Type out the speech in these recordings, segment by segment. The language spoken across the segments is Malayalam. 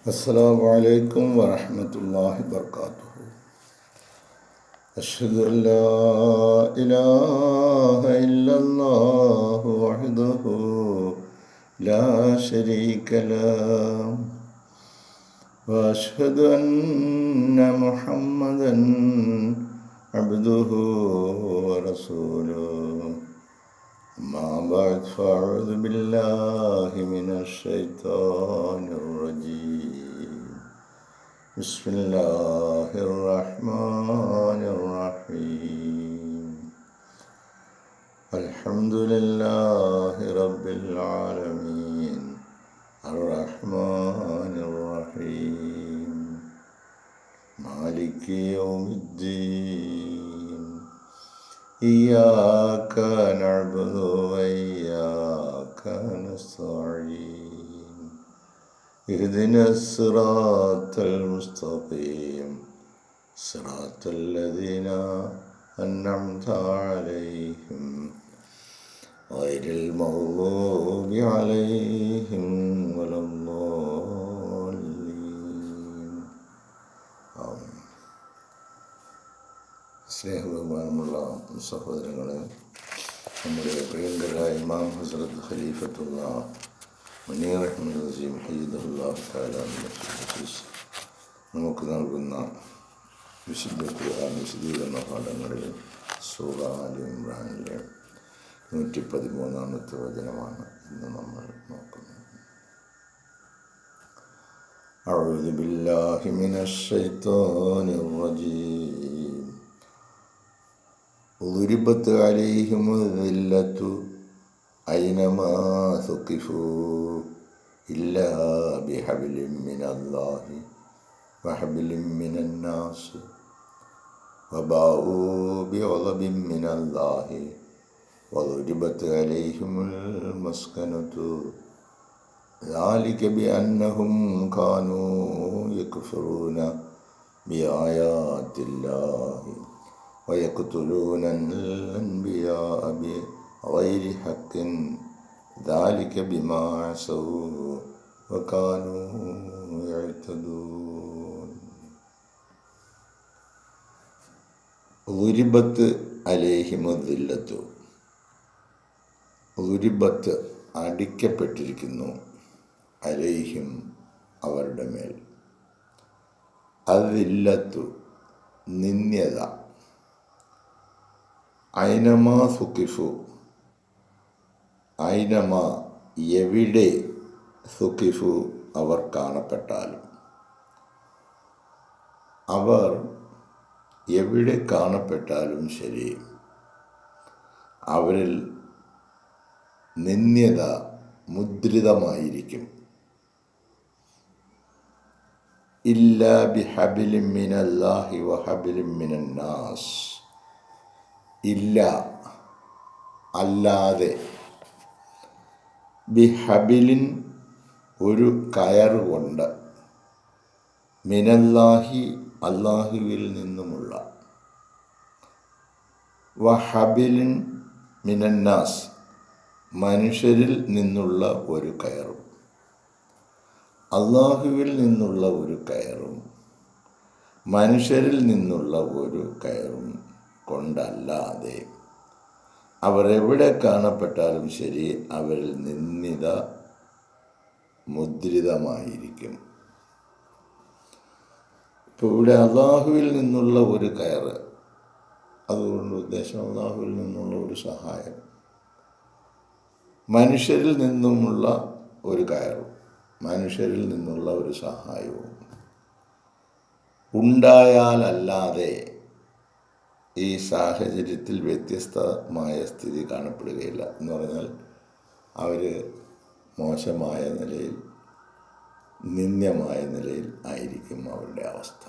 അസ്സലാമു അലൈക്കും വറഹ്മത്തുള്ളാഹി വബറകാതുഹു. അഷ്ഹദു അൻ ലാ ഇലാഹ ഇല്ലല്ലാഹു വഹ്ദഹു ലാ ശരീക ലഹു വഅഷ്ഹദു അന്ന മുഹമ്മദൻ അബ്ദുഹു വറസൂലുഹു. അമ്മാ ബഅദ് ഫഅഊദു ബില്ലാഹി മിനശ് ശൈത്വാനിർ റജീം. ബിസ്മില്ലാഹിർ റഹ്മാനിർ റഹീം. അൽഹംദുലില്ലാഹി റബ്ബിൽ ആലമീൻ അർറഹ്മാനിർ റഹീം മാലികി യൗമിദ്ദീൻ. ഇയ്യാക നഅ്ബുദു വഇയ്യാക നസ്തഈൻ. ഇഹ്ദിനസ് സിറാത്തൽ മുസ്തഖീം സിറാത്തൽ ലദീന അൻഅംത അലൈഹിം ഗൈറിൽ മഗ്ദൂബി അലൈഹിം വലദ്ദാല്ലീൻ. ആമീൻ. സ്നേഹബഹുമാനമുള്ള സഹോദരങ്ങളെ, നമ്മുടെ പ്രിയങ്കരായ ഇമാം ഹസ്രത്ത് ഖലീഫത്തുള്ള മുനീർ അഹ്മദ് അസീം ഹയ്യിദുല്ലാഹു തആല നമുക്ക് നൽകുന്ന വിശുദ്ധ ഖുർആൻ വിശദീകരണ പാഠങ്ങളിൽ സൂറ ആലി ഇംറാനിലെ 113-ാമത്തെ വചനമാണ് ഇന്ന് നമ്മൾ നോക്കുന്നത്. അഊദു ബില്ലാഹി മിനശ് ശൈത്വാനിർ റജീം. ضربت عليهم الذلة أينما ثقفوا إلا بحبل من الله وحبل من الناس وباءوا بغضب من الله وضربت عليهم المسكنة ذلك بأنهم كانوا يكفرون بآيات الله ويقتلون الأنبياء بغير حق ذلك بما عصوا وكانوا يعتدون. ളുരിബത്ത് അലൈഹിമുദ്ദില്ലത്തു. ളുരിബത്ത് അടിക്കപ്പെട്ടിരിക്കുന്നു, അലൈഹിം അവരുടെ മേൽ, അദില്ലത്തു നിന്ദ്യത, ഐനമാ സുഖിഫു ഐനമാ എവിടെ, സുഖിഫു അവർ കാണപ്പെട്ടാലും, അവർ എവിടെ കാണപ്പെട്ടാലും ശരി അവരിൽ നിന്ദ്യത മുദ്രിതമായിരിക്കും. ഇല്ലാ ബിഹബിലിൻ മിനല്ലാഹി വഹബിലിൻ മിനന്നാസ്. ഇല്ല അല്ലാതെ, ബിഹബിലിൻ ഒരു കയർ കൊണ്ട്, മിനല്ലാഹി അല്ലാഹുവിൽ നിന്നുമുള്ള, വഹബിലിൻ മിനന്നാസ് മനുഷ്യരിൽ നിന്നുള്ള ഒരു കയറും. അല്ലാഹുവിൽ നിന്നുള്ള ഒരു കയറും മനുഷ്യരിൽ നിന്നുള്ള ഒരു കയറും കൊണ്ടല്ലാതെ അവർ എവിടെ കാണപ്പെട്ടാലും ശരി അവരിൽ നിന്ദ്യത മുദ്രിതമായിരിക്കും. ഇപ്പോൾ ഇവിടെ അല്ലാഹുവിൽ നിന്നുള്ള ഒരു കയറ്, അതുകൊണ്ട് ഉദ്ദേശം അല്ലാഹുവിൽ നിന്നുള്ള ഒരു സഹായം, മനുഷ്യരിൽ നിന്നുമുള്ള ഒരു കയറും മനുഷ്യരിൽ നിന്നുള്ള ഒരു സഹായവും ഉണ്ടായാലല്ലാതെ ഈ സാഹചര്യത്തിൽ വ്യത്യസ്തമായ സ്ഥിതി കാണപ്പെടുകയില്ല. എന്ന് പറഞ്ഞാൽ അവർ മോശമായ നിലയിൽ, നിന്ദ്യമായ നിലയിൽ ആയിരിക്കും അവരുടെ അവസ്ഥ.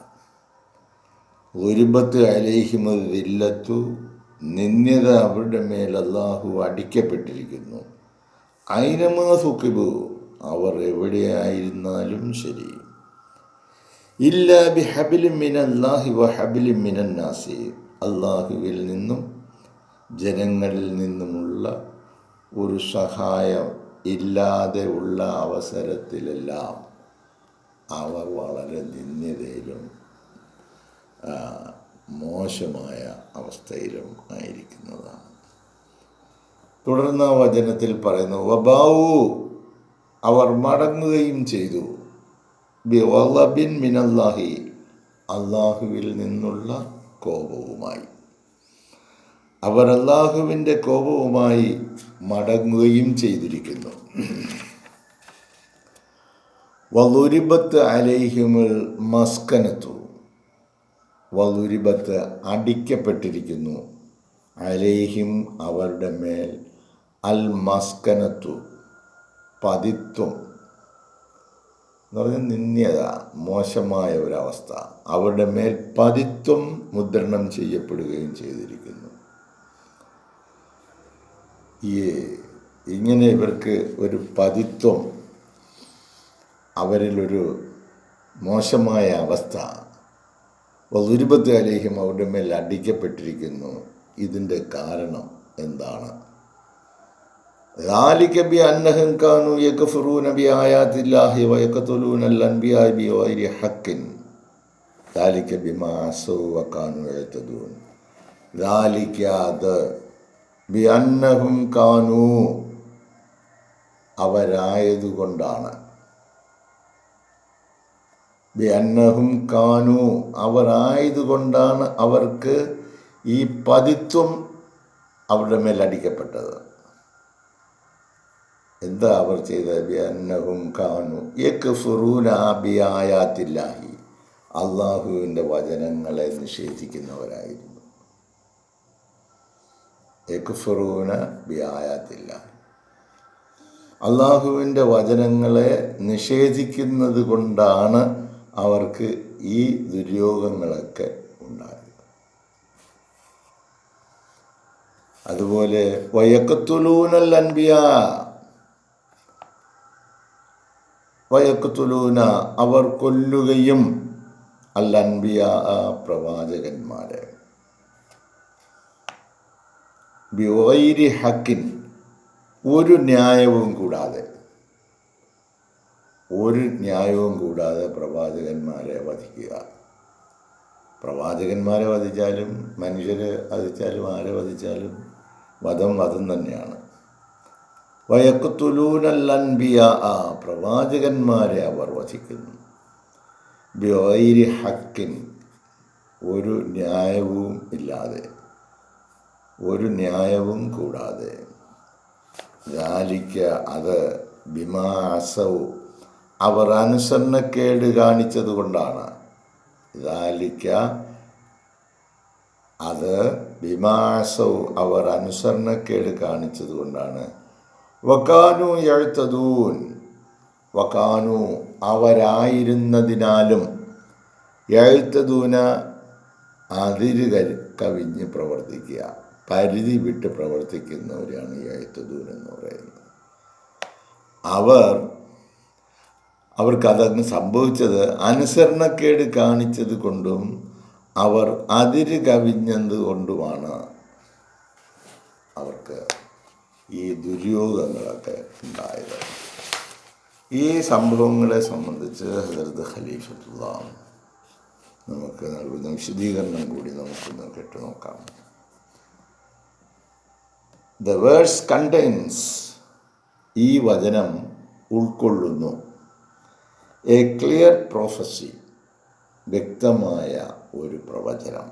ളുരിബത്ത് അലൈഹിമുദ്ദില്ലത്തു നിന്ദ്യത അവരുടെ മേൽ അല്ലാഹു അടിക്കപ്പെട്ടിരിക്കുന്നു. ഐനമാ സുഖിബു അവർ എവിടെയായിരുന്നാലും ശരി. ഇല്ലാ ബിഹബിലിൻ മിനല്ലാഹി വഹബിലിൻ മിനന്നാസി അല്ലാഹുവിൽ നിന്നും ജനങ്ങളിൽ നിന്നുമുള്ള ഒരു സഹായം ഇല്ലാതെ ഉള്ള അവസരത്തിലെല്ലാം വളരെ നിന്ദ്യതയിലും മോശമായ അവസ്ഥയിലും ആയിരിക്കുന്നതാണ്. തുടർന്ന് ആ വചനത്തിൽ പറയുന്നു, വബാവു, അവർ മടങ്ങുകയും ചെയ്തു, ബിഗളബിൻ മിനല്ലാഹി, അള്ളാഹുവിൽ നിന്നുള്ള കോപവുമായി. അവർ അള്ളാഹുവിൻ്റെ കോപവുമായി മടങ്ങുകയും ചെയ്തിരിക്കുന്നു. വളുരിബത്ത് അലൈഹിമുൽ മസ്കനത്തു, വളുരിബത്ത് അടിക്കപ്പെട്ടിരിക്കുന്നു, അലൈഹിം അവരുടെ മേൽ, അൽ മസ്കനത്തു പതിത്വം എന്ന് പറഞ്ഞാൽ നിന്ദ്യത, മോശമായ ഒരവസ്ഥ, അവരുടെ മേൽ പതിത്വം മുദ്രണം ചെയ്യപ്പെടുകയും ചെയ്തിരിക്കുന്നു. ഇങ്ങനെ ഇവർക്ക് ഒരു പതിത്വം, അവരിലൊരു മോശമായ അവസ്ഥ, വളുരിബത്ത് അലൈഹിം അവരുടെ മേൽ അടിക്കപ്പെട്ടിരിക്കുന്നു. ഇതിൻ്റെ കാരണം എന്താണ്? ذَلِكَ بِأَنَّهُمْ كَانُوا يَكْفُرُونَ بِآيَاتِ اللَّهِ وَيَقْتُلُونَ الْأَنْبِيَاءَ بِغَيْرِ حَقٍّ ذَلِكَ بِمَا عَصَوْا وَكَانُوا يَعْتَدُونَ. ذَلِكَ അത് بِأَنَّهُمْ كَانُوا അവരായതുകൊണ്ടാണ്, ബിഅന്നഹും കാനു അവരായതുകൊണ്ടാണ് അവർക്ക് ഈ പതിത്വം അവരുടെ മേൽ അടിക്കപ്പെട്ടത്. എന്താ അവർ ചെയ്തത്? ബിഅന്നഹും കാനു യക്ഫുറൂന ബിആയാത്തില്ലാഹി, അള്ളാഹുവിൻ്റെ വചനങ്ങളെ നിഷേധിക്കുന്നവരായിരുന്നു. യക്ഫുറൂന ബിആയാത്തില്ലാഹി, അള്ളാഹുവിൻ്റെ വചനങ്ങളെ നിഷേധിക്കുന്നത് കൊണ്ടാണ് അവർക്ക് ഈ ദുര്യോഗങ്ങളൊക്കെ ഉണ്ടായത്. അതുപോലെ വയഖ്തുലൂനൽ അൻബിയാ, വയഖ്തുലൂന അവർ കൊല്ലുകയും, അൽ അൻബിയാ പ്രവാചകന്മാരെ, ബിഗൈരി ഹക്കിൻ ഒരു ന്യായവും കൂടാതെ, ഒരു ന്യായവും കൂടാതെ പ്രവാചകന്മാരെ വധിക്കുക. പ്രവാചകന്മാരെ വധിച്ചാലും മനുഷ്യരെ വധിച്ചാലും ആരെ വധിച്ചാലും വധം തന്നെയാണ്. വയഖ്തുലൂനൽ അൻബിയാ പ്രവാചകന്മാരെ അവർ വധിക്കുന്നു, ബിഗൈരി ഹക്കിൻ ഒരു ന്യായവും ഇല്ലാതെ, ഒരു ന്യായവും കൂടാതെ. ذَلِكَ അത് ബിമാ അസൗ അവർ അനുസരണക്കേട് കാണിച്ചത് കൊണ്ടാണ്. ذَلِكَ അത് ബിമാ അസൗ അവർ അനുസരണക്കേട് കാണിച്ചത് കൊണ്ടാണ്. വകാനു യഅ്തദൂൻ, വകാനു അവരായിരുന്നതിനാലും, യഅ്തദൂന അതിര് കവിഞ്ഞ് പ്രവർത്തിക്കുക, പരിധി വിട്ട് പ്രവർത്തിക്കുന്നവരാണ് യഅ്തദൂൻ എന്ന് പറയുന്നത്. അവർക്കതങ്ങ് സംഭവിച്ചത് അനുസരണക്കേട് കാണിച്ചത് കൊണ്ടും അവർ അതിര് കവിഞ്ഞത് കൊണ്ടുമാണ് അവർക്ക് ഈ ദുര്യോഗങ്ങളൊക്കെ ഉണ്ടായത്. ഈ സംഭവങ്ങളെ സംബന്ധിച്ച് ഹദരത്ത് ഖലീഫത്തുള്ള നമുക്ക് നൽകുന്ന വിശദീകരണം കൂടി നമുക്കൊന്ന് കേട്ടു നോക്കാം. The verse contains, ഈ വചനം ഉൾക്കൊള്ളുന്നു, എ ക്ലിയർ പ്രൊഫസി, വ്യക്തമായ ഒരു പ്രവചനം,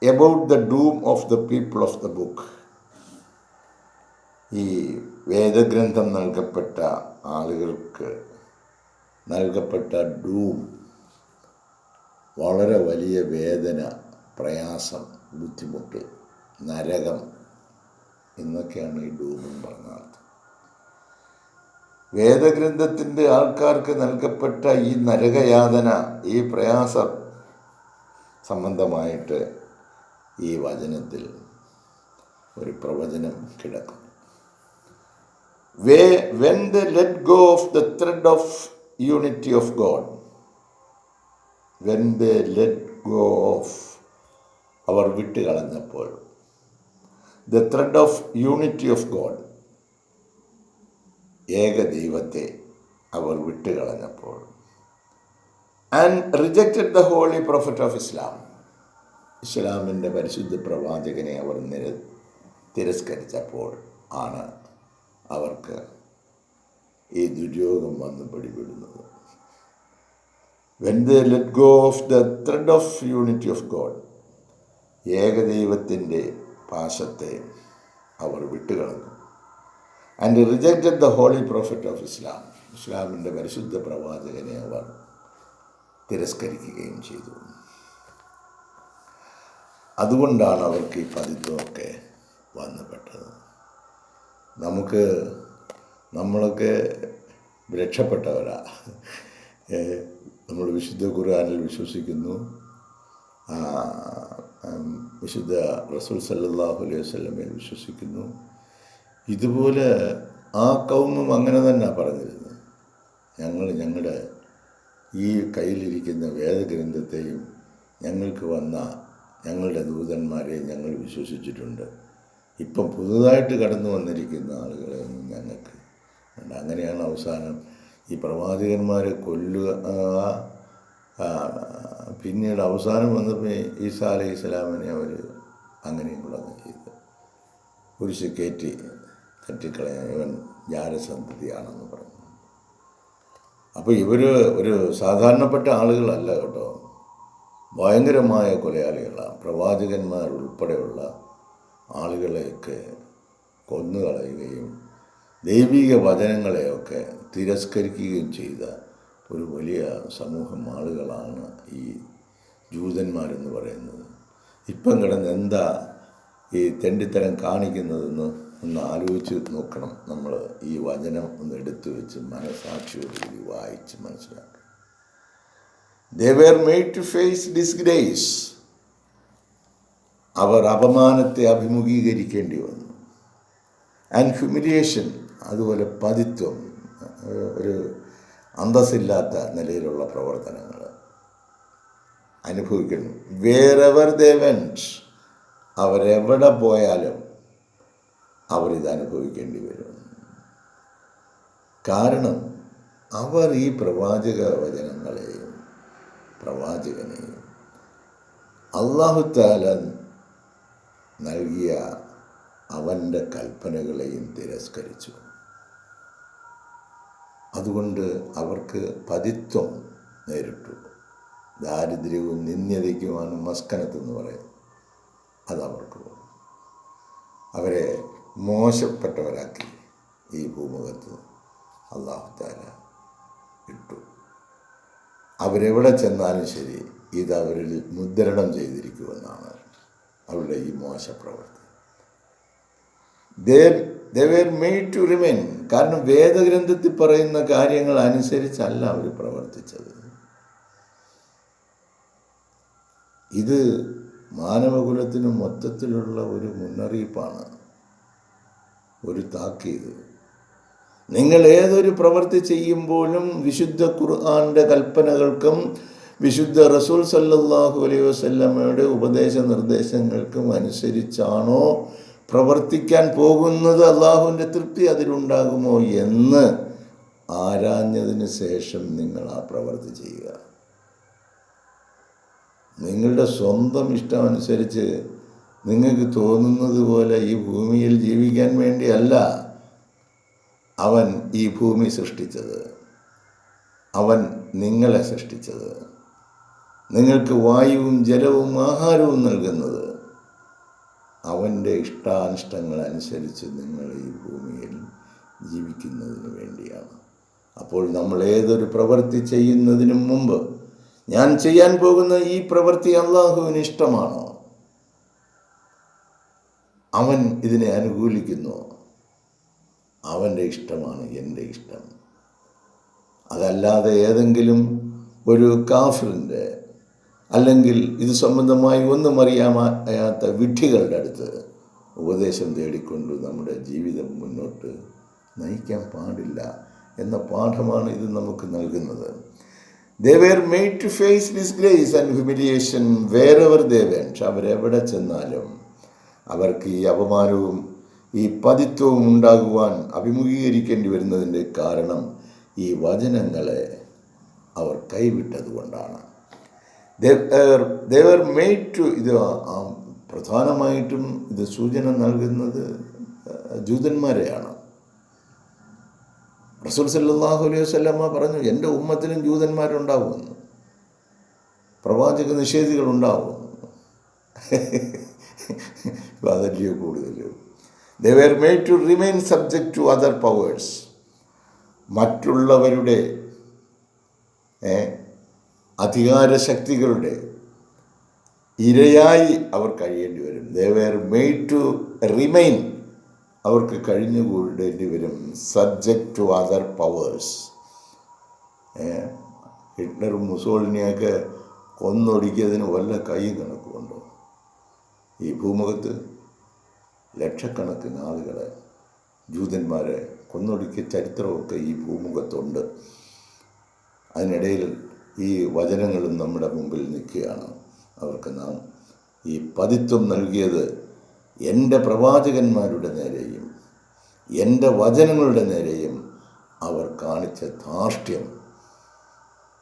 about the dome of the people of the book, ഈ വേദഗ്രന്ഥം നൽകപ്പെട്ട ആളുകൾക്ക് നൽകപ്പെട്ട ഡൂം, വളരെ വലിയ വേദന, പ്രയാസം, ബുദ്ധിമുട്ട്, നരകം എന്നൊക്കെയാണ് ഈ ഡൂമെന്ന് പറഞ്ഞത്. വേദഗ്രന്ഥത്തിൻ്റെ ആൾക്കാർക്ക് നൽകപ്പെട്ട ഈ നരകയാതന, ഈ പ്രയാസം സംബന്ധമായിട്ട് ഈ വചനത്തിൽ ഒരു പ്രവചനം കിടക്കുന്നു. When they let go of the thread of unity of God, when they let go of, our വിട്ടുകളഞ്ഞപ്പോൾ, the thread of unity of God, ഏക ദൈവത്തെ അവർ വിട്ടുകളഞ്ഞപ്പോൾ, and rejected the holy prophet of Islam. ഇസ്ലാമിൻ്റെ പരിശുദ്ധ പ്രവാചകനെ അവർ തിരസ്കരിച്ചപ്പോൾ ആണ് അവർക്ക് ഈ ദുര്യോഗം വന്ന് പിടിപെടുന്നത്. When they let go of the thread of unity of God, ഏകദൈവത്തിൻ്റെ പാശത്തെ അവർ വിട്ടുകളഞ്ഞു. And rejected the holy prophet of Islam, ഇസ്ലാമിൻ്റെ പരിശുദ്ധ പ്രവാചകനെ അവർ തിരസ്കരിക്കുകയും ചെയ്തു. അതുകൊണ്ടാണ് അവർക്ക് ഈ പതിത്വമൊക്കെ വന്നുപെട്ടത്. നമ്മളൊക്കെ രക്ഷപ്പെട്ടവരാ. നമ്മൾ വിശുദ്ധ ഖുർആനിൽ വിശ്വസിക്കുന്നു, വിശുദ്ധ റസൂൽ സല്ലല്ലാഹു അലൈഹി വസല്ലമയിൽ വിശ്വസിക്കുന്നു. ഇതുപോലെ ആ കൗമും അങ്ങനെ തന്നെ പറഞ്ഞിരുന്നത്. ഞങ്ങളുടെ ഈ കയ്യിലിരിക്കുന്ന വേദഗ്രന്ഥത്തെയും ഞങ്ങൾക്ക് വന്ന ഞങ്ങളുടെ ദൂതന്മാരെയും ഞങ്ങൾ വിശ്വസിച്ചിട്ടുണ്ട്. ഇപ്പം പുതുതായിട്ട് കടന്നു വന്നിരിക്കുന്ന ആളുകളെയൊന്നും ഞങ്ങൾക്ക് ഉണ്ട്. അങ്ങനെയാണ് അവസാനം ഈ പ്രവാചകന്മാരെ കൊല്ലുക. പിന്നീട് അവസാനം വന്നപ്പോൾ ഈസാ അലൈഹി സ്വലാമിനെ അവർ അങ്ങനെയും കൂടെ അങ്ങ് ചെയ്ത് കുരിശ് കെട്ടിക്കളയാൻ ഇവൻ ജാരസന്തതിയാണെന്ന് പറഞ്ഞു. അപ്പോൾ ഇവർ ഒരു സാധാരണപ്പെട്ട ആളുകളല്ല കേട്ടോ, ഭയങ്കരമായ കൊലയാളികളാണ്. പ്രവാചകന്മാർ ഉൾപ്പെടെയുള്ള ആളുകളെയൊക്കെ കൊന്നുകളയുകയും ദൈവിക വചനങ്ങളെയൊക്കെ തിരസ്കരിക്കുകയും ചെയ്ത ഒരു വലിയ സമൂഹം ആളുകളാണ് ഈ ജൂതന്മാരെന്ന് പറയുന്നത്. ഇപ്പം കിടന്ന് എന്താ ഈ തെണ്ടിത്തരം കാണിക്കുന്നതെന്ന് ഒന്ന് ആലോചിച്ച് നോക്കണം. നമ്മൾ ഈ വചനം ഒന്ന് എടുത്തു വെച്ച് മനസാക്ഷിയോടുകൂടി വായിച്ച് മനസ്സിലാക്കണം. They were made to face disgrace. അവർ അപമാനത്തെ അഭിമുഖീകരിക്കേണ്ടി വന്നു. ആൻഡ് ഹ്യൂമിലിയേഷൻ, അതുപോലെ പതിത്വം, ഒരു അന്തസ്സില്ലാത്ത നിലയിലുള്ള പ്രവർത്തനങ്ങൾ അനുഭവിക്കുന്നു. വേറെവർ ദേ വെന്റ്, അവരെവിടെ പോയാലും അവരിത് അനുഭവിക്കേണ്ടി വരും. കാരണം അവർ ഈ പ്രവാചക വചനങ്ങളെയും പ്രവാചകനെയും അല്ലാഹു തആല നൽകിയ അവൻ്റെ കൽപ്പനകളെയും തിരസ്കരിച്ചു. അതുകൊണ്ട് അവർക്ക് പതിത്വം നേരിട്ടു. ദാരിദ്ര്യവും നിന്ദ്യതയ്ക്കുമാണ് മസ്കനത്ത് എന്ന് പറയുന്നത്. അതവർക്ക് അവരെ മോശപ്പെട്ടവരാക്കി ഈ ഭൂമുഖത്ത് അല്ലാഹു തആല ഇട്ടു. അവരെവിടെ ചെന്നാലും ശരി ഇത് അവരിൽ മുദ്രണം ചെയ്തിരിക്കുമെന്നാണ് അവരുടെ ഈ മോശപ്രവൃത്തി. They were made to remain. കാരണം വേദഗ്രന്ഥത്തിൽ പറയുന്ന കാര്യങ്ങൾ അനുസരിച്ചല്ല അവർ പ്രവർത്തിച്ചത്. ഇത് മാനവകുലത്തിന് മൊത്തത്തിലുള്ള ഒരു മുന്നറിയിപ്പാണ്, ഒരു താക്കീത്. നിങ്ങൾ ഏതൊരു പ്രവൃത്തി ചെയ്യുമ്പോഴും വിശുദ്ധ ഖുർആന്റെ കൽപ്പനകൾക്കും വിശുദ്ധ റസൂൽ സല്ലല്ലാഹു അലൈഹി വസല്ലമയുടെ ഉപദേശ നിർദ്ദേശങ്ങൾക്കും അനുസരിച്ചാണോ പ്രവർത്തിക്കാൻ പോകുന്നത്, അള്ളാഹുവിൻ്റെ തൃപ്തി അതിലുണ്ടാകുമോ എന്ന് ആരാഞ്ഞതിന് ശേഷം നിങ്ങൾ ആ പ്രവൃത്തി ചെയ്യുക. നിങ്ങളുടെ സ്വന്തം ഇഷ്ടമനുസരിച്ച് നിങ്ങൾക്ക് തോന്നുന്നത് പോലെ ഈ ഭൂമിയിൽ ജീവിക്കാൻ വേണ്ടിയല്ല അവൻ ഈ ഭൂമി സൃഷ്ടിച്ചത്. അവൻ നിങ്ങളെ സൃഷ്ടിച്ചത്, നിങ്ങൾക്ക് വായുവും ജലവും ആഹാരവും നൽകുന്നത് അവൻ്റെ ഇഷ്ടാനിഷ്ടങ്ങൾ അനുസരിച്ച് നിങ്ങൾ ഈ ഭൂമിയിൽ ജീവിക്കുന്നതിന് വേണ്ടിയാണ്. അപ്പോൾ നമ്മൾ ഏതൊരു പ്രവൃത്തി ചെയ്യുന്നതിനും മുമ്പ് ഞാൻ ചെയ്യാൻ പോകുന്ന ഈ പ്രവൃത്തി അള്ളാഹുവിന് ഇഷ്ടമാണോ, അവൻ ഇതിനെ അനുകൂലിക്കുന്നു, അവൻ്റെ ഇഷ്ടമാണ് എൻ്റെ ഇഷ്ടം. അതല്ലാതെ ഏതെങ്കിലും ഒരു കാഫിറിൻ്റെ അല്ലെങ്കിൽ ഇത് സംബന്ധമായി ഒന്നും അറിയാത്ത വിഡ്ഢികളുടെ അടുത്ത് ഉപദേശം തേടിക്കൊണ്ട് നമ്മുടെ ജീവിതം മുന്നോട്ട് നയിക്കാൻ പാടില്ല എന്ന പാഠമാണ് ഇത് നമുക്ക് നൽകുന്നത്. They were made to face disgrace and humiliation wherever they went. അവരെവിടെ ചെന്നാലും അവർക്ക് ഈ അപമാനവും ഈ പതിത്വവും ഉണ്ടാകുവാൻ അഭിമുഖീകരിക്കേണ്ടി വരുന്നതിൻ്റെ കാരണം ഈ വചനങ്ങളെ അവർ കൈവിട്ടതുകൊണ്ടാണ്. they were made to, ഇത് പ്രധാനമായിട്ടും ഇത് സൂചന നൽകുന്നത് ജൂതന്മാരെയാണ്. റസൂൽ സല്ലല്ലാഹു അലൈഹി വസല്ലമ പറഞ്ഞു, എൻ്റെ ഉമ്മത്തിലും ജൂതന്മാരുണ്ടാവുമെന്ന്, പ്രവാചക നിഷേധികളുണ്ടാവും. അതല്ലയോ കൂടുതൽ. they were made to remain subject to other powers. മറ്റുള്ളവരുടെ അധികാരശക്തികളുടെ ഇരയായി അവർ കഴിയേണ്ടി വരും. they were made to remain, അവർക്ക് കഴിഞ്ഞുകൂടേണ്ടി വരും സബ്ജക്റ്റ് ടു അതർ പവേഴ്സ്. ഹിറ്റ്ലറും മുസോളിനിയൊക്കെ കൊന്നൊടുക്കിയതിന് വല്ല കൈയും കണക്കുമുണ്ടോ? ഈ ഭൂമുഖത്ത് ലക്ഷക്കണക്കിന് ആളുകളെ, ജൂതന്മാരെ കൊന്നൊടുക്കിയ ചരിത്രമൊക്കെ ഈ ഭൂമുഖത്തുണ്ട്. അതിനിടയിൽ ഈ വചനങ്ങളും നമ്മുടെ മുമ്പിൽ നിൽക്കുകയാണ്. അവർക്ക് നാം ഈ പതിത്വം നൽകിയത് എൻ്റെ പ്രവാചകന്മാരുടെ നേരെയും എൻ്റെ വചനങ്ങളുടെ നേരെയും അവർ കാണിച്ച ധാർഷ്ട്യം,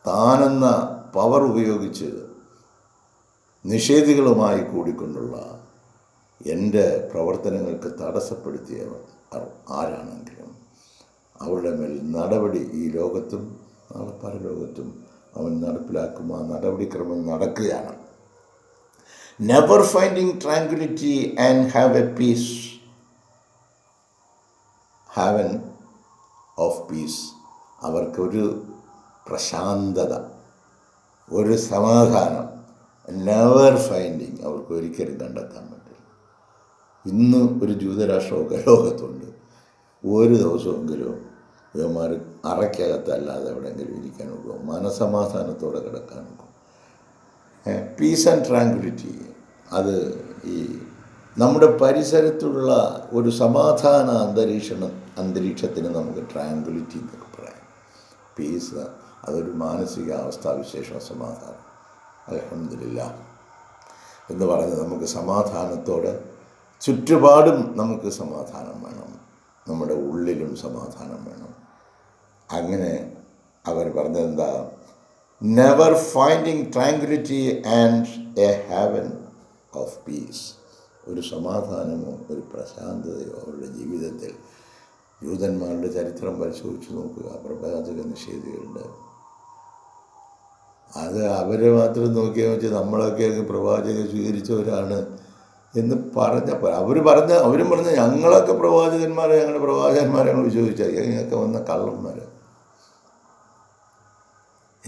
താനെന്ന പവർ ഉപയോഗിച്ച് നിഷേധികളുമായി കൂടിക്കൊണ്ടുള്ള എൻ്റെ പ്രവർത്തനങ്ങൾക്ക് തടസ്സപ്പെടുത്തിയവർ ആരാണെങ്കിലും അവരുടെ മേൽ നടപടി ഈ ലോകത്തും നാളെ പരലോകത്തും അവൻ നടപ്പിലാക്കും. ആ നടപടിക്രമം നടക്കുകയാണ്. Never finding tranquillity and have a peace, haven of peace. അവർക്കൊരു പ്രശാന്തത, ഒരു സമാധാനം, നെവർ ഫൈൻഡിങ്, അവർക്ക് ഒരിക്കലും കണ്ടെത്താൻ പറ്റില്ല. ഇന്ന് ഒരു ജൂതരാഷ്ട്രമൊക്കെ ലോകത്തുണ്ട്. ഒരു ദിവസമെങ്കിലും ഇവന്മാർ അറയ്ക്കകത്തല്ലാതെ എവിടെയെങ്കിലും ഇരിക്കാൻ നോക്കും, മനസമാധാനത്തോടെ കിടക്കാൻ നോക്കും. പീസ് ആൻഡ് ട്രാങ്ക്വിലിറ്റി, അത് ഈ നമ്മുടെ പരിസരത്തുള്ള ഒരു സമാധാന അന്തരീക്ഷത്തിന് നമുക്ക് ട്രാങ്ക്വിലിറ്റി എന്നൊക്കെ പറയാം. പീസ് അതൊരു മാനസികാവസ്ഥാവിശേഷം, സമാധാനം. അൽഹംദുലില്ലാഹ് എന്ന് പറഞ്ഞ് നമുക്ക് സമാധാനത്തോടെ ചുറ്റുപാടും നമുക്ക് സമാധാനം വേണം, നമ്മുടെ ഉള്ളിലും സമാധാനം വേണം. അങ്ങനെ അവർ പറഞ്ഞതെന്താ? Never finding tranquillity and a haven of peace. ഒരു സമാധാനമോ ഒരു പ്രശാന്തതയോ അവരുടെ ജീവിതത്തിൽ. ജൂതന്മാരുടെ ചരിത്രം പരിശോധിച്ച് നോക്കുക, പ്രവാചക നിഷേധികളുടെ. അത് അവരെ മാത്രം നോക്കിയാൽ വെച്ച് നമ്മളൊക്കെ പ്രവാചകൻ സ്വീകരിച്ചവരാണ് എന്ന് പറഞ്ഞപ്പോൾ അവരും പറഞ്ഞ് ഞങ്ങളൊക്കെ പ്രവാചകന്മാരെ, ഞങ്ങളുടെ പ്രവാചകന്മാരെ ഞങ്ങൾ വിശ്വസിച്ചാൽ ഞങ്ങൾക്ക് വന്ന കള്ളന്മാർ.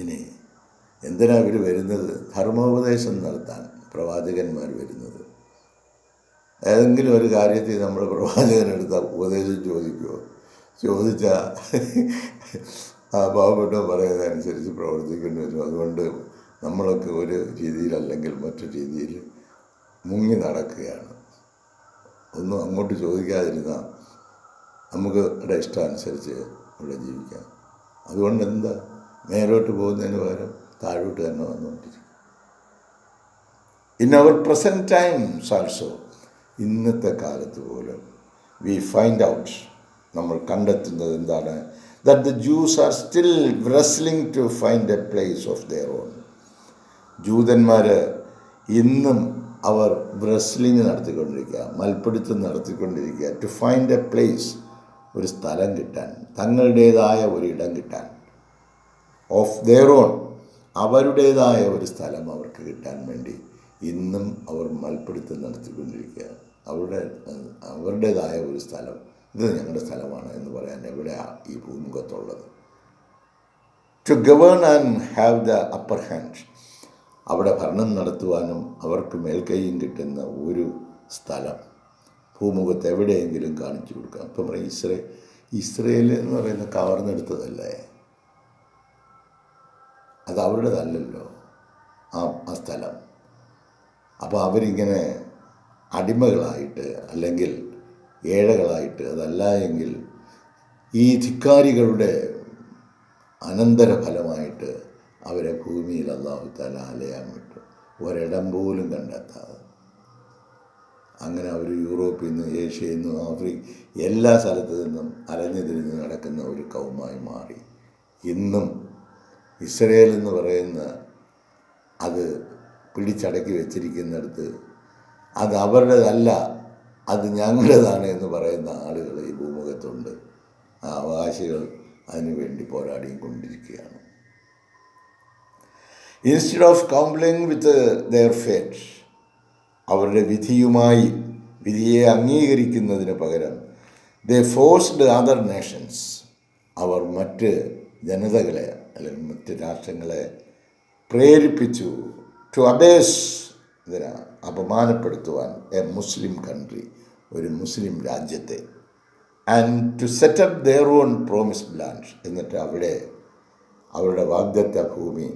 ഇനി എന്തിനാ ഇവർ വരുന്നത്? ധർമ്മോപദേശം നടത്താൻ പ്രവാചകന്മാർ വരുന്നത്. ഏതെങ്കിലും ഒരു കാര്യത്തിൽ നമ്മൾ പ്രവാചകനെടുത്ത ഉപദേശം ചോദിക്കുമോ? ചോദിച്ചാൽ ആ പാവപ്പെട്ട പറയുന്നതനുസരിച്ച് പ്രവർത്തിക്കേണ്ടി വരും. അതുകൊണ്ട് നമ്മളൊക്കെ ഒരു രീതിയിലല്ലെങ്കിൽ മറ്റു രീതിയിൽ മുങ്ങി നടക്കുകയാണ്. ഒന്നും അങ്ങോട്ട് ചോദിക്കാതിരുന്നാൽ നമുക്ക് ഇഷ്ടാനുസരിച്ച് ഇവിടെ ജീവിക്കാം. അതുകൊണ്ട് എന്താ, മേലോട്ട് പോകുന്നതിന് പകരം താഴോട്ട് തന്നെ വന്നുകൊണ്ടിരിക്കും. In our present times also, ഇന്നത്തെ കാലത്ത് പോലും വി ഫൈൻഡ് ഔട്ട്, നമ്മൾ കണ്ടെത്തുന്നത് എന്താണ്? That the Jews are still wrestling to find a place of their own. ജൂതന്മാർ ഇന്നും അവർ wrestling നടത്തിക്കൊണ്ടിരിക്കുക, മൽപ്പിടുത്തം നടത്തിക്കൊണ്ടിരിക്കുക. ടു ഫൈൻഡ് എ പ്ലേസ്, ഒരു സ്ഥലം കിട്ടാൻ, തങ്ങളുടേതായ ഒരിടം കിട്ടാൻ. ഓഫ് ദെയർ ഓൺ, അവരുടേതായ ഒരു സ്ഥലം അവർക്ക് കിട്ടാൻ വേണ്ടി ഇന്നും അവർ മൽപ്പിടുത്തം നടത്തിക്കൊണ്ടിരിക്കുക. അവരുടേതായ ഒരു സ്ഥലം, ഇത് ഞങ്ങളുടെ സ്ഥലമാണ് എന്ന് പറയാൻ എവിടെയാണ് ഈ ഭൂമുഖത്തുള്ളത്? To govern and have the upper hand, അവിടെ ഭരണം നടത്തുവാനും അവർക്ക് മേൽക്കൈയും കിട്ടുന്ന ഒരു സ്ഥലം ഭൂമുഖത്ത് എവിടെയെങ്കിലും കാണിച്ചു കൊടുക്കാം. ഇപ്പം പറയും ഇസ്രയേൽ എന്ന് പറയുന്ന കവർന്നെടുത്തതല്ലേ, അത് അവരുടേതല്ലല്ലോ ആ സ്ഥലം. അപ്പോൾ അവരിങ്ങനെ അടിമകളായിട്ട് അല്ലെങ്കിൽ ഏഴകളായിട്ട്, അതല്ല എങ്കിൽ ഈ ധിക്കാരികളുടെ അനന്തരഫലമായിട്ട് അവരെ ഭൂമിയിൽ അല്ലാഹു തആല അലയാൻ വിട്ടു, ഒരിടം പോലും കണ്ടെത്താതെ. അങ്ങനെ അവർ യൂറോപ്പിൽ നിന്ന്, ഏഷ്യയിൽ നിന്നും, ആഫ്രിക്ക, എല്ലാ സ്ഥലത്തു നിന്നും അലഞ്ഞു തിരിഞ്ഞ് നടക്കുന്ന ഒരു കൗമായി മാറി. ഇന്നും ഇസ്രയേൽ എന്ന് പറയുന്ന അത് പിടിച്ചടക്കി വെച്ചിരിക്കുന്നിടത്ത് അത് അവരുടേതല്ല, അത് ഞങ്ങളുടേതാണ് എന്ന് പറയുന്ന ആളുകൾ ഈ ഭൂമുഖത്തുണ്ട്. ആ അവകാശികൾ അതിനുവേണ്ടി പോരാടിയും കൊണ്ടിരിക്കുകയാണ്. Instead of complaining with their fate, അവരുടെ വിധിയെ അംഗീകരിക്കുന്നതിന് പകരം ദേ ഫോഴ്സ്ഡ് അതർ നേഷൻസ്, അവർ മറ്റ് ജനതകളെ അല്ലെങ്കിൽ മറ്റ് രാഷ്ട്രങ്ങളെ പ്രേരിപ്പിച്ചു ടു അബേസ്, ഇതിനെ അപമാനപ്പെടുത്തുവാൻ എ മുസ്ലിം കൺട്രി, ഒരു മുസ്ലിം രാജ്യത്തെ, and to set up their own promised land, എന്നിട്ട് അവിടെ അവരുടെ വാഗ്ദത്ത ഭൂമി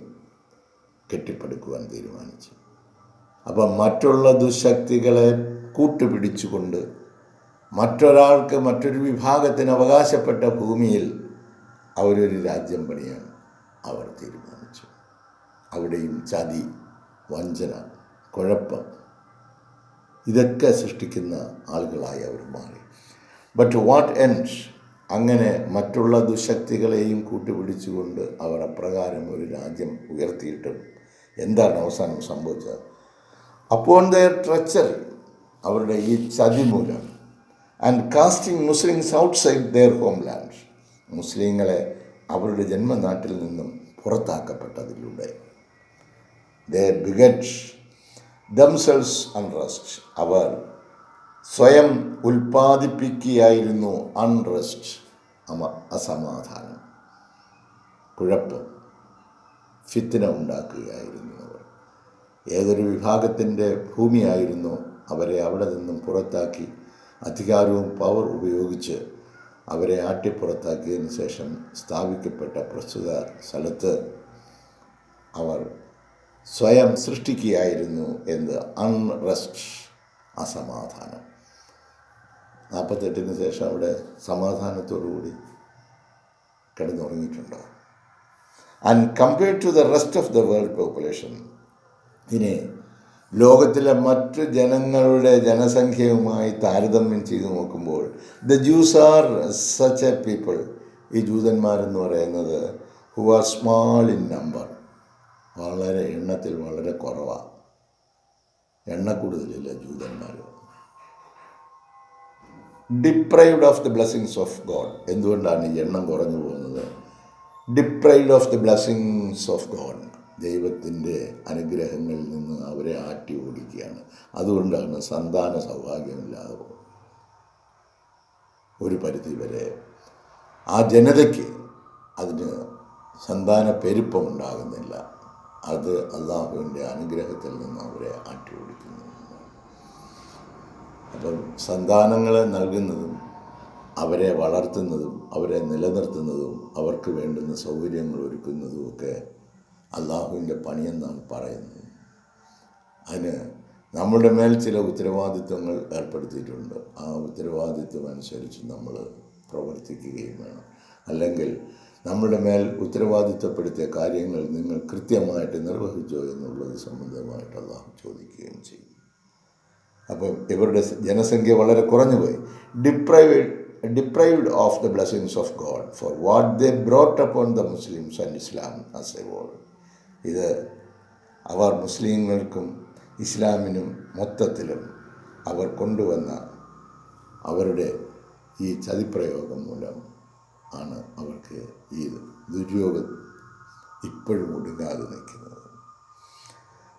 കെട്ടിപ്പടുക്കുവാൻ തീരുമാനിച്ചു. അപ്പം മറ്റുള്ള ദുശക്തികളെ കൂട്ടുപിടിച്ചുകൊണ്ട് മറ്റൊരാൾക്ക്, മറ്റൊരു വിഭാഗത്തിന് അവകാശപ്പെട്ട ഭൂമിയിൽ അവരൊരു രാജ്യം പണിയാൻ അവർ തീരുമാനിച്ചു. അവിടെയും ചതി, വഞ്ചന, കുഴപ്പം ഇതൊക്കെ സൃഷ്ടിക്കുന്ന ആളുകളായി അവർ മാറി. ബട്ട് വാട്ട് എൻഡ്, അങ്ങനെ മറ്റുള്ള ദുശക്തികളെയും കൂട്ടുപിടിച്ചുകൊണ്ട് അവർ അപ്രകാരം ഒരു രാജ്യം ഉയർത്തിയിട്ടും എന്താണ് അവസാനം സംഭവിച്ചത്? അപ്പോൺ ദെയർ ട്രച്ചറി, അവരുടെ ഈ ചതി മൂലം, and casting Muslims outside there home land, മുസ്ലിങ്ങളെ അവരുടെ ജന്മനാട്ടിൽ നിന്നും പുറത്താക്കപ്പെട്ടതിലൂടെ, ദേ ബിഗറ്റ് ദംസെൽസ് അൺറെസ്റ്റ്, അവർ സ്വയം ഉൽപ്പാദിപ്പിക്കുകയായിരുന്നു അൺറെസ്റ്റ്, അസമാധാനം, കുഴപ്പം, ഫിത്ന ഉണ്ടാക്കുകയായിരുന്നു അവർ. ഏതൊരു വിഭാഗത്തിൻ്റെ ഭൂമിയായിരുന്നു അവരെ അവിടെ നിന്നും പുറത്താക്കി അധികാരവും പവർ ഉപയോഗിച്ച് അവരെ ആട്ടിപ്പുറത്താക്കിയതിന് ശേഷം സ്ഥാപിക്കപ്പെട്ട പ്രസ്തുത സ്ഥലത്ത് അവർ സ്വയം സൃഷ്ടിക്കുകയായിരുന്നു എന്ത്? അൺറെസ്റ്റ്, അസമാധാനം. 48 ശേഷം അവിടെ സമാധാനത്തോടുകൂടി കിടന്നുറങ്ങിയിട്ടുണ്ടോ? And compared to the rest of the world population, ഇനി ലോകത്തിലെ മറ്റു ജനങ്ങളുടെ ജനസംഖ്യയുമായി താരതമ്യം ചെയ്ത് നോക്കുമ്പോൾ the Jews are such a people, ഈ ജൂതന്മാരെന്ന് പറയുന്നത് who are small in number, വളരെ എണ്ണത്തിൽ വളരെ കുറവാണ്, കൂടുതലില്ല ജൂതന്മാർ. Deprived of the blessings of God, എന്തുകൊണ്ടാണ് ഈ എണ്ണം കുറഞ്ഞു പോകുന്നത്? Deprived of the blessings of God, ദൈവത്തിൻ്റെ അനുഗ്രഹങ്ങളിൽ നിന്ന് അവരെ ആട്ടി ഓടിക്കുകയാണ്. അതുകൊണ്ടാണ് സന്താന സൗഭാഗ്യമില്ലാതെ പോകുന്നത്. ഒരു പരിധി വരെ ആ ജനതയ്ക്ക് അതിന് സന്താന പെരുപ്പമുണ്ടാകുന്നില്ല. അത് അള്ളാഹുവിൻ്റെ അനുഗ്രഹത്തിൽ നിന്ന് അവരെ ആട്ടി ഓടിക്കുന്നു. അപ്പം സന്താനങ്ങളെ നൽകുന്നതും അവരെ വളർത്തുന്നതും അവരെ നിലനിർത്തുന്നതും അവർക്ക് വേണ്ടുന്ന സൗകര്യങ്ങൾ ഒരുക്കുന്നതുമൊക്കെ അള്ളാഹുവിൻ്റെ പണിയെന്നാണ് പറയുന്നത്. അതിന് നമ്മുടെ മേൽ ചില ഉത്തരവാദിത്വങ്ങൾ ഏർപ്പെടുത്തിയിട്ടുണ്ട്. ആ ഉത്തരവാദിത്വം അനുസരിച്ച് നമ്മൾ പ്രവർത്തിക്കുകയും വേണം. അല്ലെങ്കിൽ നമ്മുടെ മേൽ ഉത്തരവാദിത്വപ്പെടുത്തിയ കാര്യങ്ങൾ നിങ്ങൾ കൃത്യമായിട്ട് നിർവഹിച്ചോ എന്നുള്ളത് സംബന്ധമായിട്ട് അള്ളാഹു ചോദിക്കുകയും ചെയ്യും. അപ്പം ഇവരുടെ ജനസംഖ്യ വളരെ കുറഞ്ഞുപോയി. Deprived of the blessings of God for what they brought upon the Muslims and Islam as a whole. ഇത് അവർ മുസ്ലിങ്ങൾക്കും ഇസ്ലാമിനും മൊത്തത്തിലും അവർ കൊണ്ടുവന്ന അവരുടെ ഈ ചതിപ്രയോഗം മൂലം ആണ് അവർക്ക് ഈ ദുര്യോഗം ഇപ്പോഴും ഒടുങ്ങാതെ നിൽക്കുന്നത്.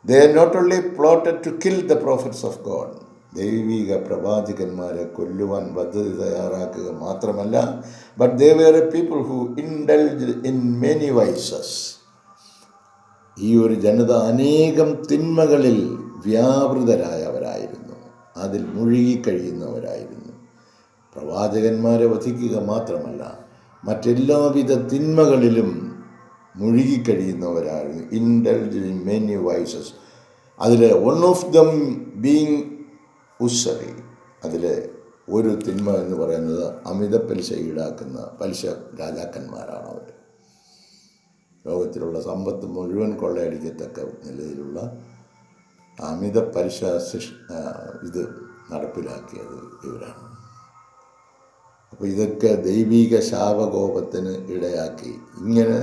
They not only plotted to kill the prophets of God, ദൈവിക പ്രവാചകന്മാരെ കൊല്ലുവാൻ പദ്ധതി തയ്യാറാക്കുക മാത്രമല്ല, but they were a people who indulged in many vices. ഈ ഒരു ജനത അനേകം തിന്മകളിൽ വ്യാപൃതരായവരായിരുന്നു, അതിൽ മുഴുകിക്കഴിയുന്നവരായിരുന്നു. പ്രവാചകന്മാരെ വധിക്കുക മാത്രമല്ല, മറ്റെല്ലാവിധ തിന്മകളിലും മുഴുകിക്കഴിയുന്നവരായിരുന്നു. Indulge in many വൈസസ്. അതിൽ വൺ ഓഫ് ദം ബീങ് ഉസറി, അതിൽ ഒരു തിന്മ എന്ന് പറയുന്നത് അമിത പലിശ ഈടാക്കുന്ന പലിശ രാജാക്കന്മാരാണ് അവർ. ലോകത്തിലുള്ള സമ്പത്ത് മുഴുവൻ കൊള്ളയടിക്കത്തക്ക നിലയിലുള്ള അമിത പലിശ ഇത് നടപ്പിലാക്കിയത് ഇവരാണ്. അപ്പോൾ ഇതൊക്കെ ദൈവിക ശാപകോപത്തിന് ഇടയാക്കി. ഇങ്ങനെ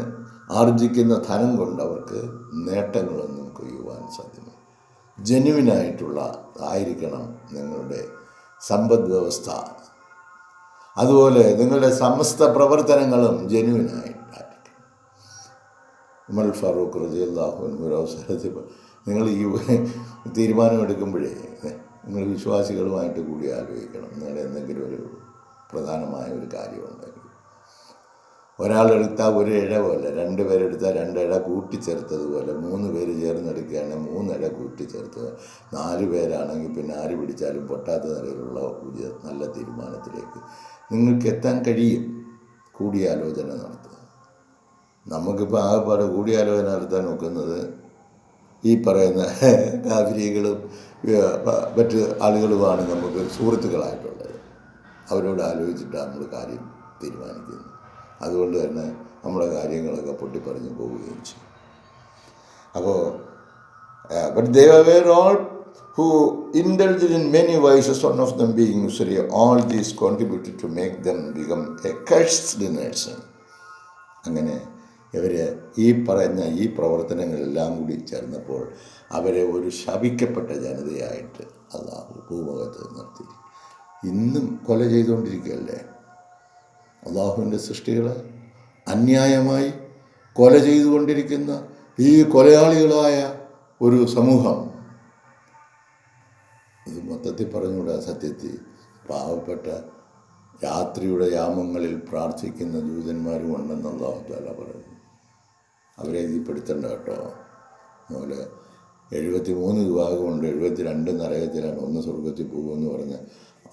ആർജിക്കുന്ന ധനം കൊണ്ട് അവർക്ക് നേട്ടങ്ങളൊന്നും കൊയ്യുവാൻ സാധ്യമല്ല. ജെന്യുവിനായിട്ടുള്ള ആയിരിക്കണം നിങ്ങളുടെ സമ്പദ് വ്യവസ്ഥ. അതുപോലെ നിങ്ങളുടെ സമസ്ത പ്രവർത്തനങ്ങളും ജെന്യുവിനായിട്ടായിരിക്കണം. ഉമർ ഫാറൂഖ് റളിയല്ലാഹു അൻഹു ഒരു അവസരത്തിൽ നിങ്ങൾ ഈ തീരുമാനമെടുക്കുമ്പോഴേ നിങ്ങൾ വിശ്വാസികളുമായിട്ട് കൂടി ആലോചിക്കണം. നിങ്ങളുടെ എന്തെങ്കിലും ഒരു പ്രധാനമായ ഒരു കാര്യമുണ്ടെങ്കിൽ ഒരാളെടുത്താൽ ഒരു ഇഴ പോലെ, 2 പേരെടുത്താൽ 2 ഇഴ കൂട്ടിച്ചേർത്തതുപോലെ, 3 പേര് ചേർന്നെടുക്കുകയാണെങ്കിൽ 3 ഇഴ കൂട്ടിച്ചേർത്തത്, 4 പേരാണെങ്കിൽ പിന്നെ ആര് പിടിച്ചാലും പൊട്ടാത്ത നിലയിലുള്ള നല്ല തീരുമാനത്തിലേക്ക് നിങ്ങൾക്ക് എത്താൻ കഴിയും. കൂടിയാലോചന നടത്തുക. നമുക്കിപ്പോൾ ആകെപ്പാടെ കൂടിയാലോചന നടത്താൻ നോക്കുന്നത് ഈ പറയുന്ന കാഫിരികളും മറ്റ് ആളുകളുമാണ് നമുക്ക് സുഹൃത്തുക്കളായിട്ടുള്ളത്. അവരോട് ആലോചിച്ചിട്ടാണ് നമ്മൾ കാര്യം തീരുമാനിക്കുന്നത്. അതുകൊണ്ട് തന്നെ നമ്മുടെ കാര്യങ്ങളൊക്കെ പൊട്ടിപ്പറഞ്ഞ് പോവുകയും ചെയ്യും. അപ്പോൾ but they were all who indulged in many vices, one of them being usury. All these contributed to make them become a cursed nation. അങ്ങനെ ഇവർ ഈ പറഞ്ഞ ഈ പ്രവർത്തനങ്ങളെല്ലാം കൂടി ചേർന്നപ്പോൾ അവരെ ഒരു ശപിക്കപ്പെട്ട ജനതയായിട്ട് അല്ലാഹു ഭൂമുഖത്ത് നിർത്തി. ഇന്നും കൊല ചെയ്തുകൊണ്ടിരിക്കുകയല്ലേ അള്ളാഹുവിൻ്റെ സൃഷ്ടികളെ? അന്യായമായി കൊല ചെയ്തുകൊണ്ടിരിക്കുന്ന ഈ കൊലയാളികളായ ഒരു സമൂഹം. ഇത് മൊത്തത്തിൽ പറഞ്ഞുകൂടാ. സത്യത്തിൽ പാവപ്പെട്ട രാത്രിയുടെ യാമങ്ങളിൽ പ്രാർത്ഥിക്കുന്ന ജൂതന്മാരും ഉണ്ടെന്ന് അല്ലാഹു തആല പറയുന്നു. അവരെ ഇതിൽപ്പെടുത്തണ്ട കേട്ടോ. അതുപോലെ 73 വിഭാഗമുണ്ട്, 72 നരകത്തിലാണ്, 1 സ്വർഗത്തിൽ പോകുമെന്ന് പറഞ്ഞ്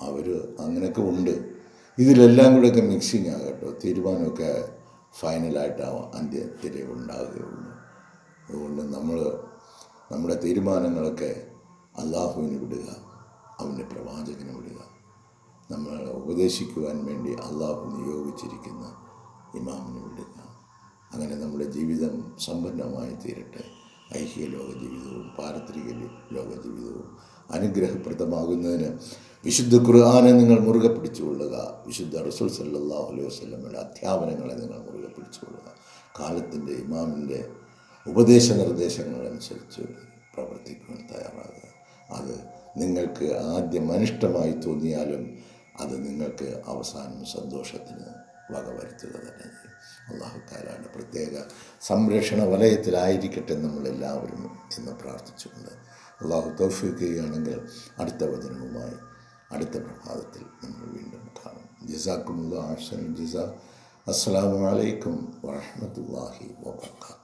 അവർ അങ്ങനെയൊക്കെ ഉണ്ട്. ഇതിലെല്ലാം കൂടെയൊക്കെ മിക്സിങ് ആകട്ടോ. തീരുമാനമൊക്കെ ഫൈനലായിട്ടാവും അന്ത്യത്തിലേ ഉണ്ടാവുകയുള്ളൂ. അതുകൊണ്ട് നമ്മുടെ തീരുമാനങ്ങളൊക്കെ അള്ളാഹുവിന് വിടുക, അവൻ്റെ പ്രവാചകന് വിടുക. നമ്മളെ ഉപദേശിക്കുവാൻ വേണ്ടി അള്ളാഹു നിയോഗിച്ചിരിക്കുന്ന ഇമാമിന് വിടുക. അങ്ങനെ നമ്മുടെ ജീവിതം സമ്പന്നമായി തീരട്ടെ. ഐഹിക ലോക ജീവിതവും പാരത്രിക ലോക ജീവിതവും അനുഗ്രഹപ്രദമാകുന്നതിന് വിശുദ്ധ ഖുർആനെ നിങ്ങൾ മുറുകെ പിടിച്ചുകൊള്ളുക. വിശുദ്ധ റസൂൽ സല്ലല്ലാഹു അലൈഹി വസല്ലമയുടെ അധ്യാപനങ്ങളെ നിങ്ങൾ മുറുകെ പിടിച്ചുകൊള്ളുക. കാലത്തിൻ്റെ ഇമാമിൻ്റെ ഉപദേശ നിർദ്ദേശങ്ങളനുസരിച്ച് പ്രവർത്തിക്കുവാൻ തയ്യാറാകുക. അത് നിങ്ങൾക്ക് ആദ്യം അനിഷ്ടമായി തോന്നിയാലും അത് നിങ്ങൾക്ക് അവസാനം സന്തോഷത്തിന് വകവരുത്തുക തന്നെ. അല്ലാഹു തആലയുടെ പ്രത്യേക സംരക്ഷണ വലയത്തിലായിരിക്കട്ടെ നമ്മളെല്ലാവരും എന്ന് പ്രാർത്ഥിച്ചുകൊണ്ട് അല്ലാഹു തൗഫീഖ് ചെയ്യുകയാണെങ്കിൽ അടുത്ത വചനവുമായി അടുത്ത പ്രഭാതത്തിൽ നമ്മൾ വീണ്ടും കാണും. ജസാക്കുമുല്ലാഹു അഹ്സനൽ ജസാ. അസ്സലാമു അലൈക്കും വറഹ്മത്തുള്ളാഹി വബറകാതുഹു.